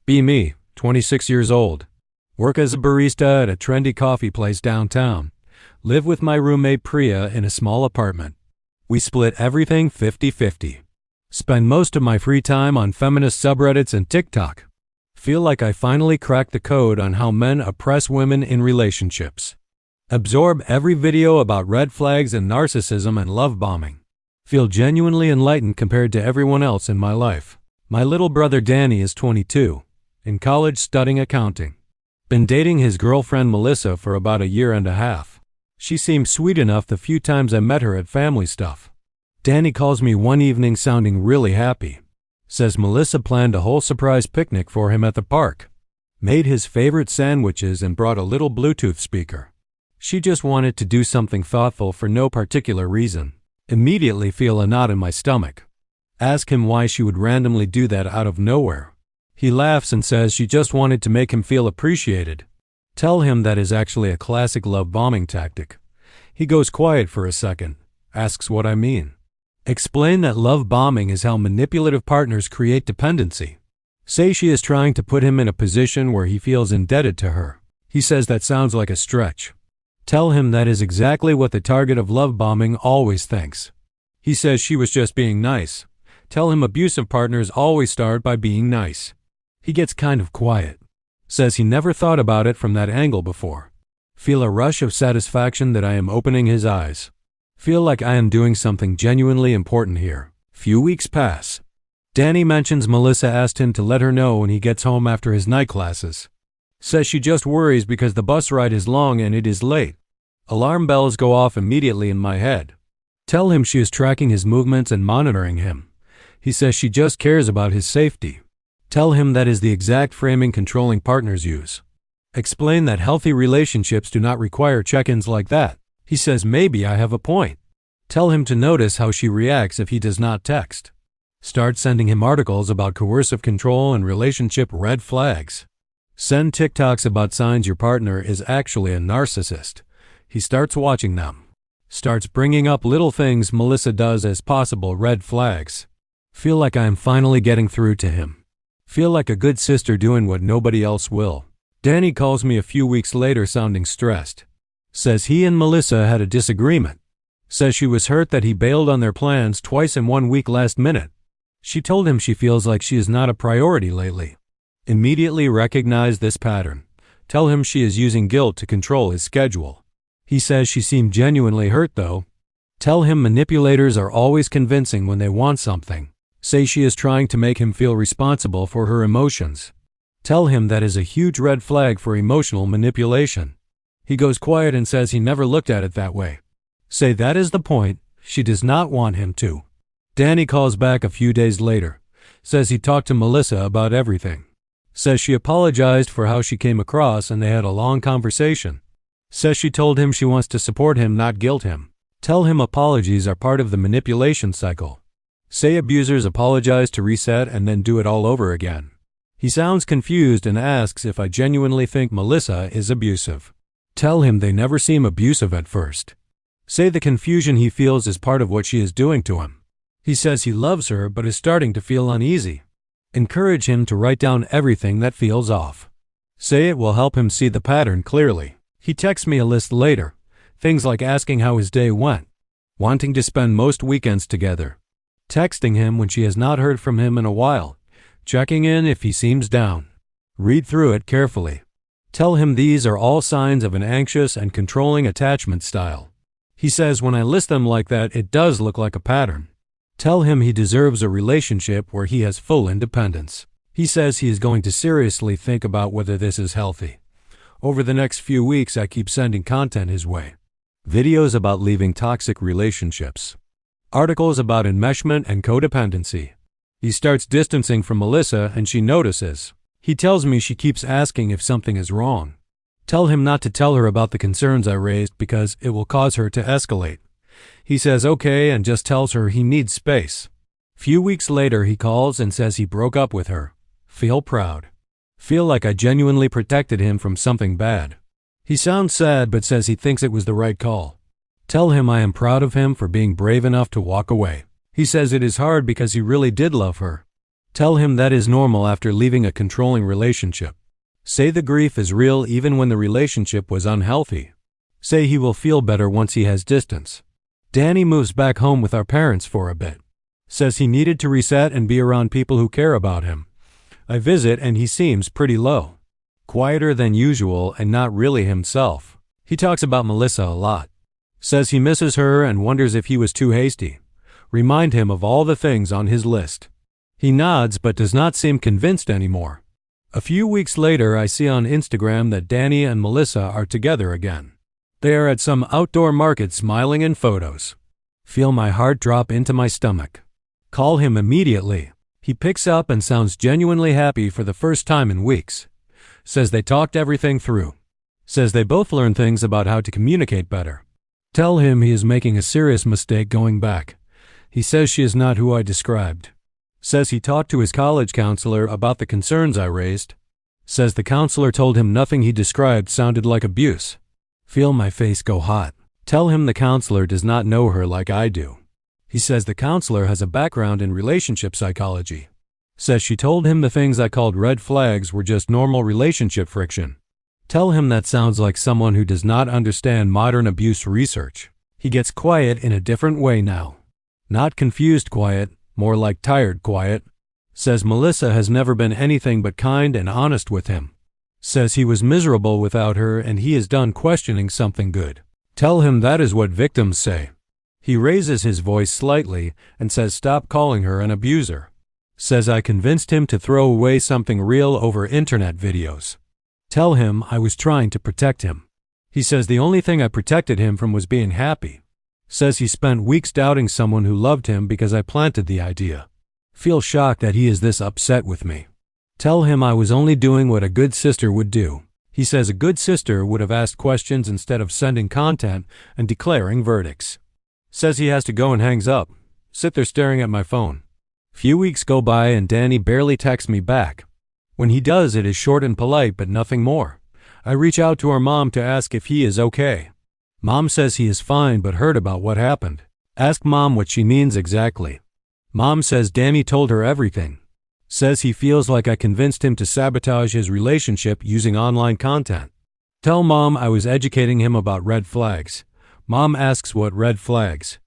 Be me, 26 years old. Work as a barista at a trendy coffee place downtown. Live with my roommate Priya in a small apartment. We split everything 50-50. Spend most of my free time on feminist subreddits and TikTok. Feel like I finally cracked the code on how men oppress women in relationships. Absorb every video about red flags and narcissism and love bombing. Feel genuinely enlightened compared to everyone else in my life. My little brother Danny is 22, in college studying accounting. Been dating his girlfriend Melissa for about a year and a half. She seemed sweet enough the few times I met her at family stuff. Danny calls me one evening sounding really happy. Says Melissa planned a whole surprise picnic for him at the park. Made his favorite sandwiches and brought a little Bluetooth speaker. She just wanted to do something thoughtful for no particular reason. Immediately feel a knot in my stomach. Ask him why she would randomly do that out of nowhere. He laughs and says she just wanted to make him feel appreciated. Tell him that is actually a classic love bombing tactic. He goes quiet for a second, asks what I mean. Explain that love bombing is how manipulative partners create dependency. Say she is trying to put him in a position where he feels indebted to her. He says that sounds like a stretch. Tell him that is exactly what the target of love bombing always thinks. He says she was just being nice. Tell him abusive partners always start by being nice. He gets kind of quiet. Says he never thought about it from that angle before. Feel a rush of satisfaction that I am opening his eyes. Feel like I am doing something genuinely important here. Few weeks pass. Danny mentions Melissa asked him to let her know when he gets home after his night classes. Says she just worries because the bus ride is long and it is late. Alarm bells go off immediately in my head. Tell him she is tracking his movements and monitoring him. He says she just cares about his safety. Tell him that is the exact framing controlling partners use. Explain that healthy relationships do not require check-ins like that. He says maybe I have a point. Tell him to notice how she reacts if he does not text. Start sending him articles about coercive control and relationship red flags. Send TikToks about signs your partner is actually a narcissist. He starts watching them. Starts bringing up little things Melissa does as possible red flags. Feel like I am finally getting through to him. Feel like a good sister doing what nobody else will. Danny calls me a few weeks later sounding stressed. Says he and Melissa had a disagreement. Says she was hurt that he bailed on their plans twice in 1 week last minute. She told him she feels like she is not a priority lately. Immediately recognize this pattern. Tell him she is using guilt to control his schedule. He says she seemed genuinely hurt though. Tell him manipulators are always convincing when they want something. Say she is trying to make him feel responsible for her emotions. Tell him that is a huge red flag for emotional manipulation. He goes quiet and says he never looked at it that way. Say that is the point, she does not want him to. Danny calls back a few days later. Says he talked to Melissa about everything. Says she apologized for how she came across and they had a long conversation. Says she told him she wants to support him, not guilt him. Tell him apologies are part of the manipulation cycle. Say abusers apologize to reset and then do it all over again. He sounds confused and asks if I genuinely think Melissa is abusive. Tell him they never seem abusive at first. Say the confusion he feels is part of what she is doing to him. He says he loves her but is starting to feel uneasy. Encourage him to write down everything that feels off. Say it will help him see the pattern clearly. He texts me a list later. Things like asking how his day went. Wanting to spend most weekends together. Texting him when she has not heard from him in a while. Checking in if he seems down. Read through it carefully. Tell him these are all signs of an anxious and controlling attachment style. He says when I list them like that, it does look like a pattern. Tell him he deserves a relationship where he has full independence. He says he is going to seriously think about whether this is healthy. Over the next few weeks, I keep sending content his way. Videos about leaving toxic relationships. Articles about enmeshment and codependency. He starts distancing from Melissa and she notices. He tells me she keeps asking if something is wrong. Tell him not to tell her about the concerns I raised because it will cause her to escalate. He says okay and just tells her he needs space. Few weeks later he calls and says he broke up with her. Feel proud. Feel like I genuinely protected him from something bad. He sounds sad but says he thinks it was the right call. Tell him I am proud of him for being brave enough to walk away. He says it is hard because he really did love her. Tell him that is normal after leaving a controlling relationship. Say the grief is real even when the relationship was unhealthy. Say he will feel better once he has distance. Danny moves back home with our parents for a bit. Says he needed to reset and be around people who care about him. I visit and he seems pretty low. Quieter than usual and not really himself. He talks about Melissa a lot. Says he misses her and wonders if he was too hasty. Remind him of all the things on his list. He nods but does not seem convinced anymore. A few weeks later, I see on Instagram that Danny and Melissa are together again. They are at some outdoor market smiling in photos. Feel my heart drop into my stomach. Call him immediately. He picks up and sounds genuinely happy for the first time in weeks. Says they talked everything through. Says they both learned things about how to communicate better. Tell him he is making a serious mistake going back. He says she is not who I described. Says he talked to his college counselor about the concerns I raised. Says the counselor told him nothing he described sounded like abuse. Feel my face go hot. Tell him the counselor does not know her like I do. He says the counselor has a background in relationship psychology. Says she told him the things I called red flags were just normal relationship friction. Tell him that sounds like someone who does not understand modern abuse research. He gets quiet in a different way now. Not confused quiet, more like tired quiet. Says Melissa has never been anything but kind and honest with him. Says he was miserable without her and he is done questioning something good. Tell him that is what victims say. He raises his voice slightly and says stop calling her an abuser. Says I convinced him to throw away something real over internet videos. Tell him I was trying to protect him. He says the only thing I protected him from was being happy. Says he spent weeks doubting someone who loved him because I planted the idea. Feel shocked that he is this upset with me. Tell him I was only doing what a good sister would do. He says a good sister would have asked questions instead of sending content and declaring verdicts. Says he has to go and hangs up. Sit there staring at my phone. Few weeks go by and Danny barely texts me back. When he does, it is short and polite but nothing more. I reach out to our mom to ask if he is okay. Mom says he is fine but heard about what happened. Ask Mom what she means exactly. Mom says Danny told her everything. Says he feels like I convinced him to sabotage his relationship using online content. Tell Mom I was educating him about red flags. Mom asks what red flags.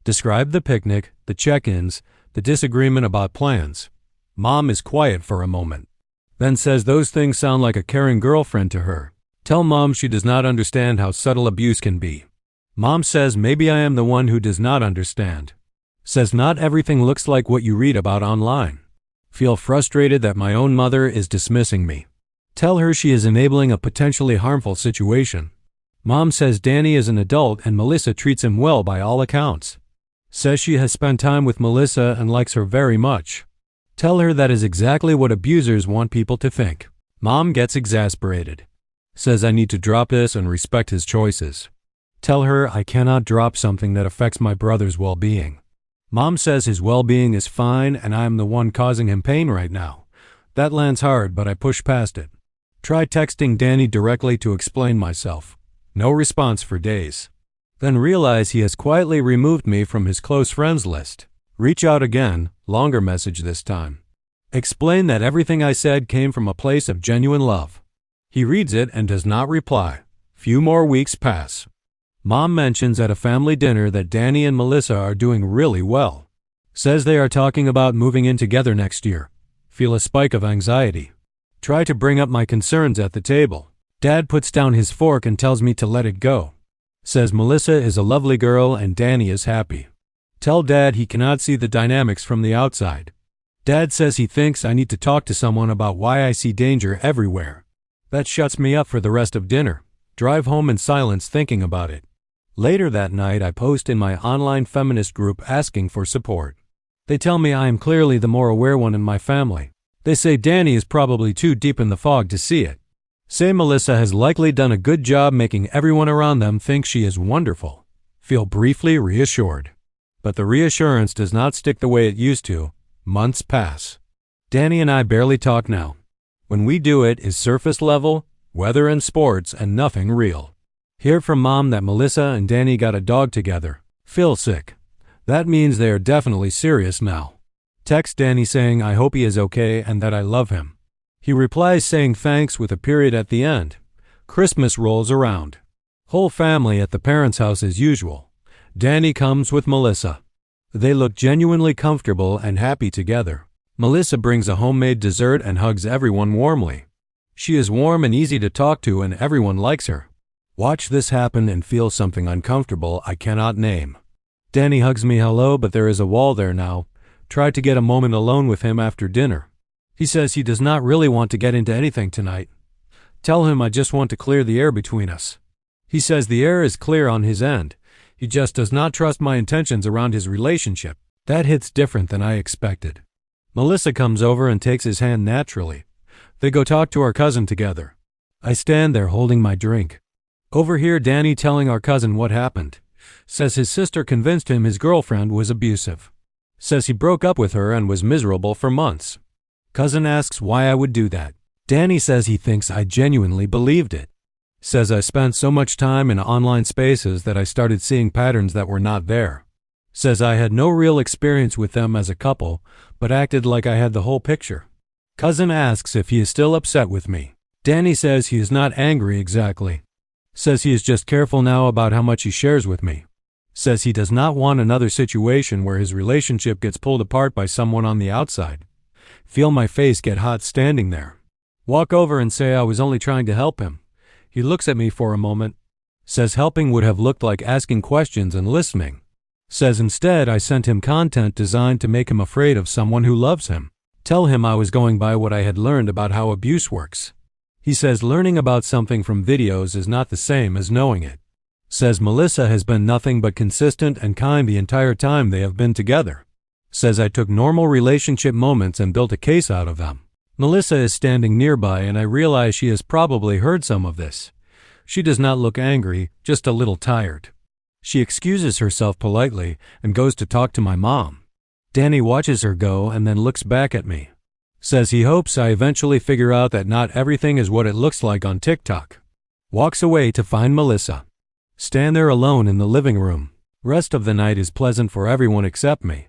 Describe the picnic, the check-ins, the disagreement about plans. Mom is quiet for a moment. Then says those things sound like a caring girlfriend to her. Tell Mom she does not understand how subtle abuse can be. Mom says maybe I am the one who does not understand. Says not everything looks like what you read about online. Feel frustrated that my own mother is dismissing me. Tell her she is enabling a potentially harmful situation. Mom says Danny is an adult and Melissa treats him well by all accounts. Says she has spent time with Melissa and likes her very much. Tell her that is exactly what abusers want people to think. Mom gets exasperated. Says I need to drop this and respect his choices. Tell her I cannot drop something that affects my brother's well-being. Mom says his well-being is fine and I am the one causing him pain right now. That lands hard, but I push past it. Try texting Danny directly to explain myself. No response for days. Then realize he has quietly removed me from his close friends list. Reach out again, longer message this time. Explain that everything I said came from a place of genuine love. He reads it and does not reply. Few more weeks pass. Mom mentions at a family dinner that Danny and Melissa are doing really well. Says they are talking about moving in together next year. Feel a spike of anxiety. Try to bring up my concerns at the table. Dad puts down his fork and tells me to let it go. Says Melissa is a lovely girl and Danny is happy. Tell Dad he cannot see the dynamics from the outside. Dad says he thinks I need to talk to someone about why I see danger everywhere. That shuts me up for the rest of dinner. Drive home in silence thinking about it. Later that night, I post in my online feminist group asking for support. They tell me I am clearly the more aware one in my family. They say Danny is probably too deep in the fog to see it. Say Melissa has likely done a good job making everyone around them think she is wonderful. Feel briefly reassured. But the reassurance does not stick the way it used to. Months pass. Danny and I barely talk now. When we do it is surface level, weather and sports, and nothing real. Hear from Mom that Melissa and Danny got a dog together. Feel sick. That means they are definitely serious now. Text Danny saying I hope he is okay and that I love him. He replies saying thanks with a period at the end. Christmas rolls around. Whole family at the parents' house as usual. Danny comes with Melissa. They look genuinely comfortable and happy together. Melissa brings a homemade dessert and hugs everyone warmly. She is warm and easy to talk to and everyone likes her. Watch this happen and feel something uncomfortable I cannot name. Danny hugs me hello, but there is a wall there now. Try to get a moment alone with him after dinner. He says he does not really want to get into anything tonight. Tell him I just want to clear the air between us. He says the air is clear on his end. He just does not trust my intentions around his relationship. That hits different than I expected. Melissa comes over and takes his hand naturally. They go talk to our cousin together. I stand there holding my drink. Overhear Danny telling our cousin what happened. Says his sister convinced him his girlfriend was abusive. Says he broke up with her and was miserable for months. Cousin asks why I would do that. Danny says he thinks I genuinely believed it. Says I spent so much time in online spaces that I started seeing patterns that were not there. Says I had no real experience with them as a couple, but acted like I had the whole picture. Cousin asks if he is still upset with me. Danny says he is not angry exactly. Says he is just careful now about how much he shares with me. Says he does not want another situation where his relationship gets pulled apart by someone on the outside. Feel my face get hot standing there. Walk over and say I was only trying to help him. He looks at me for a moment. Says helping would have looked like asking questions and listening. Says instead I sent him content designed to make him afraid of someone who loves him. Tell him I was going by what I had learned about how abuse works. He says learning about something from videos is not the same as knowing it. Says Melissa has been nothing but consistent and kind the entire time they have been together. Says I took normal relationship moments and built a case out of them. Melissa is standing nearby and I realize she has probably heard some of this. She does not look angry, just a little tired. She excuses herself politely and goes to talk to my mom. Danny watches her go and then looks back at me. Says he hopes I eventually figure out that not everything is what it looks like on TikTok. Walks away to find Melissa. Stand there alone in the living room. Rest of the night is pleasant for everyone except me.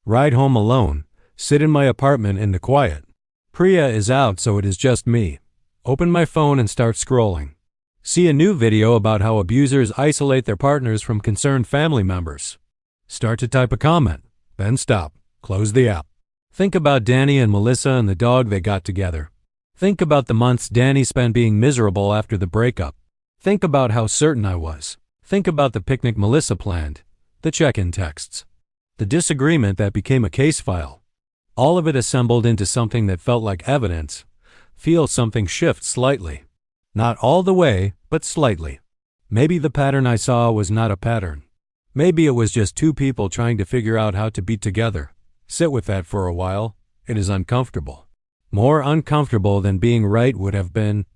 Ride home alone. Sit in my apartment in the quiet. Priya is out, so it is just me. Open my phone and start scrolling. See a new video about how abusers isolate their partners from concerned family members. Start to type a comment. Then stop. Close the app. Think about Danny and Melissa and the dog they got together. Think about the months Danny spent being miserable after the breakup. Think about how certain I was. Think about the picnic Melissa planned, the check-in texts, the disagreement that became a case file. All of it assembled into something that felt like evidence. Feel something shift slightly. Not all the way, but slightly. Maybe the pattern I saw was not a pattern. Maybe it was just two people trying to figure out how to be together. Sit with that for a while. It is uncomfortable. More uncomfortable than being right would have been.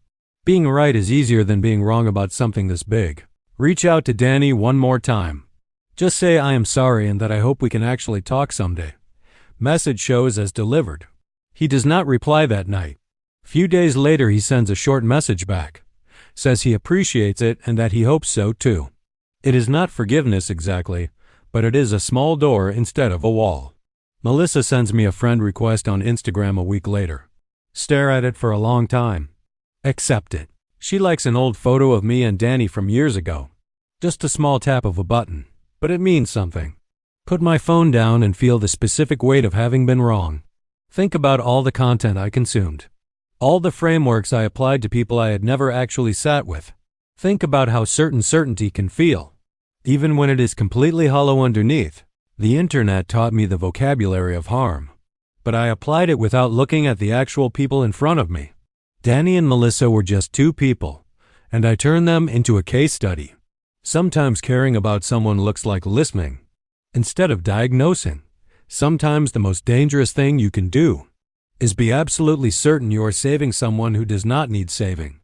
Being right is easier than being wrong about something this big. Reach out to Danny one more time. Just say I am sorry and that I hope we can actually talk someday. Message shows as delivered. He does not reply that night. Few days later he sends a short message back. Says he appreciates it and that he hopes so too. It is not forgiveness exactly, but it is a small door instead of a wall. Melissa sends me a friend request on Instagram a week later. Stare at it for a long time. Accept it. She likes an old photo of me and Danny from years ago. Just a small tap of a button, but it means something. Put my phone down and feel the specific weight of having been wrong. Think about all the content I consumed. All the frameworks I applied to people I had never actually sat with. Think about how certain certainty can feel. Even when it is completely hollow underneath. The internet taught me the vocabulary of harm. But I applied it without looking at the actual people in front of me. Danny and Melissa were just two people, and I turned them into a case study. Sometimes caring about someone looks like listening, instead of diagnosing. Sometimes the most dangerous thing you can do is be absolutely certain you are saving someone who does not need saving.